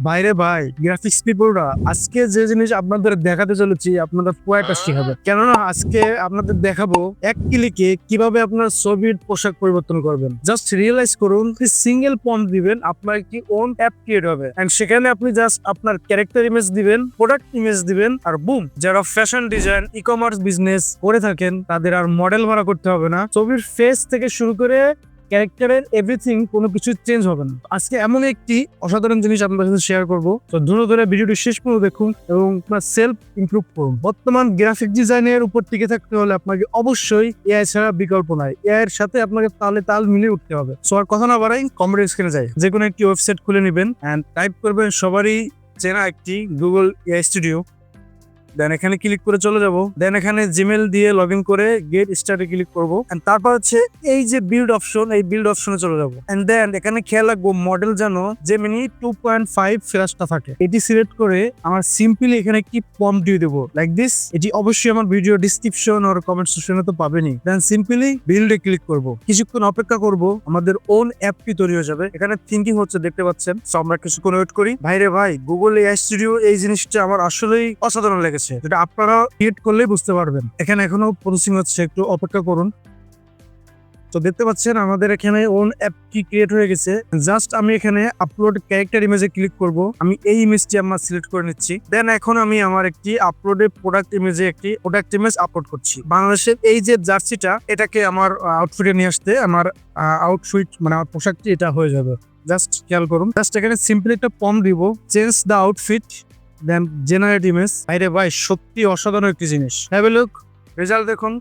বাইরে ভাই গ্রাফিক্স পিপলরা আজকে যে জিনিস আপনাদের দেখাতে চলেছি আপনাদের পুরোটা শিখাবে, কেননা আজকে আপনাদের দেখাবো এক ক্লিকে কিভাবে আপনার ছবির পোশাক পরিবর্তন করবেন। জাস্ট রিয়েলাইজ করুন, সিঙ্গেল পম্প দিবেন, আপনার একটি ওন অ্যাপ ক্রিয়েট হবে এন্ড সেখানে আপনি জাস্ট আপনার ক্যারেক্টার ইমেজ দিবেন, প্রোডাক্ট ইমেজ দিবেন, আর বুম, যারা fashion design e commerce business করে থাকেন তাদের আর মডেল ভাড়া করতে হবে না। ছবির ফেস থেকে শুরু করে ক্যারেক্টারের এভরিথিং কোনো কিছু চেঞ্জ হবে না। আজকে এমন একটি অসাধারণ জিনিস আপনাদের সাথে শেয়ার করবো, তো ধরে ভিডিওটি শেষ পর্যন্ত দেখুন এবং আপনার সেলফ ইমপ্রুভ করুন। বর্তমান গ্রাফিক ডিজাইনের উপর টিকে থাকতে হলে আপনাকে অবশ্যই এআই ছাড়া বিকল্প নাই। এআই এর সাথে আপনাকে তাল মিলিয়ে উঠতে হবে। সো আর কথা না বাড়াই, কমেন্ট স্ক্রিনে যাই, যে কোনো একটি ওয়েবসাইট খুলে নেবেন এন্ড টাইপ করবেন সবারই চেনা একটি গুগল এআই স্টুডিও। দেন এখানে ক্লিক করে চলে যাব। দেন এখানে জিমেল দিয়ে লগ ইন করে গেট স্টার্টে ক্লিক করবো। এন্ড তারপর হচ্ছে এই যে বিল্ড অপশন, এই বিল্ড অপশনে চলে যাবো। এন্ড দেন এখানে খেয়াল রাখবো মডেল যেন জেমিনি 2.5 ফ্ল্যাশটা থাকে। এটি সিলেক্ট করে আমার সিম্পলি এখানে কি প্রম্পট দিয়ে দেবো লাইক দিস। এটি অবশ্যই আমার ভিডিও ডিসক্রিপশন আর কমেন্ট সেকশনে তো পাবেনই। দেন সিম্পলি বিল্ডে ক্লিক করব। কিছুক্ষণ অপেক্ষা করব, আমাদের ওন অ্যাপটি তৈরি হয়ে যাবে। এখানে থিঙ্কিং হচ্ছে, দেখতে পাচ্ছেন। সো আমরা কিছুক্ষণ ওয়েট করি। ভাইরে ভাই, গুগল এআই স্টুডিও এই জিনিসটা আমার আসলেই অসাধারণ লেগেছে, যেটা আপনারা ক্রিয়েট করলেই বুঝতে পারবেন। এখানে এখনো প্রসেসিং হচ্ছে, একটু অপেক্ষা করুন। তো দেখতে পাচ্ছেন আমাদের এখানে ওন অ্যাপ কি ক্রিয়েট হয়ে গেছে। জাস্ট আমি এখানে আপলোড ক্যারেক্টার ইমেজে ক্লিক করব। আমি এই ইমেজটি আমার সিলেক্ট করে নিচ্ছি। দেন এখন আমি আমার একটি আপলোডে প্রোডাক্ট ইমেজে একটি প্রোডাক্ট ইমেজ আপলোড করছি। বাংলাদেশের এই যে জার্সিটা, এটাকে আমার আউটফিটে নিয়ে আসতে আমার আউটফিট মানে আমার পোশাকটি এটা হয়ে যাবে। জাস্ট খেয়াল করুন, জাস্ট এখানে সিম্পলি একটা প্রম্পট দিব, change the outfit, then generate image. আরে ভাই, সত্যি অসাধারণ একটি জিনিস। হ্যাভ এ লুক, রেজাল্ট দেখুন।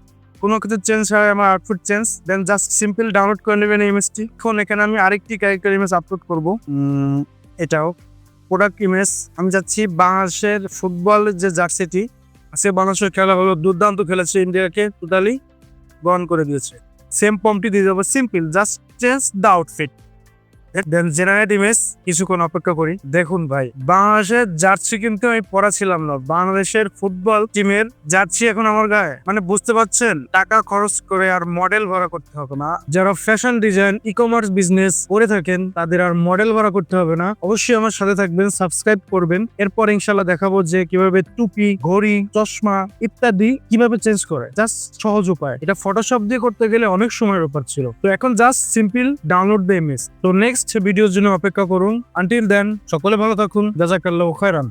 কোনো কিছু চেঞ্জ হয়, আমার আউটফিট চেঞ্জ। দেন জাস্ট সিম্পল ডাউনলোড করে নেবেন এই ইমেজটি। এখন এখানে আমি আরেকটি ক্যারেক্টার ইমেজ আপলোড করব। এটাও প্রোডাক্ট ইমেজ। আমি যাচ্ছি বাংলাদেশের ফুটবল যে জার্সিটি আছে, বাংলাদেশের খেলা হলো দুর্দান্ত খেলেছে, ইন্ডিয়াকে টোটালি গন করে দিয়েছে। সেম পম্পটি দিয়ে যাবো, simple just change the outfit, then generate image. কিছুক্ষণ অপেক্ষা করি। দেখুন ভাই, বাংলাদেশের জার্সি কিন্তু আমি পরা ছিলাম না, বাংলাদেশের ফুটবল টিমের জার্সি এখন আমার গায়ে। মানে বুঝতে পারছেন, টাকা খরচ করে আর মডেল ভাড়া করতে হবে না। যারা fashion design e commerce business করে থাকেন তাদের আর মডেল ভাড়া করতে হবে না। অবশ্যই আমার সাথে থাকবেন, সাবস্ক্রাইব করবেন। এরপর ইনশাল্লাহ দেখাবো যে কিভাবে টুপি, ঘড়ি, চশমা ইত্যাদি কিভাবে চেঞ্জ করে। জাস্ট সহজ উপায়। এটা ফটোশপ দিয়ে করতে গেলে অনেক সময়ের ব্যাপার ছিল। তো এখন just simple download the image. তো নেক্সট ভিডিওর জন্য অপেক্ষা করুন। আনটিল দেন সকলে ভালো থাকুন। জাযাকাল্লাহু খায়রান।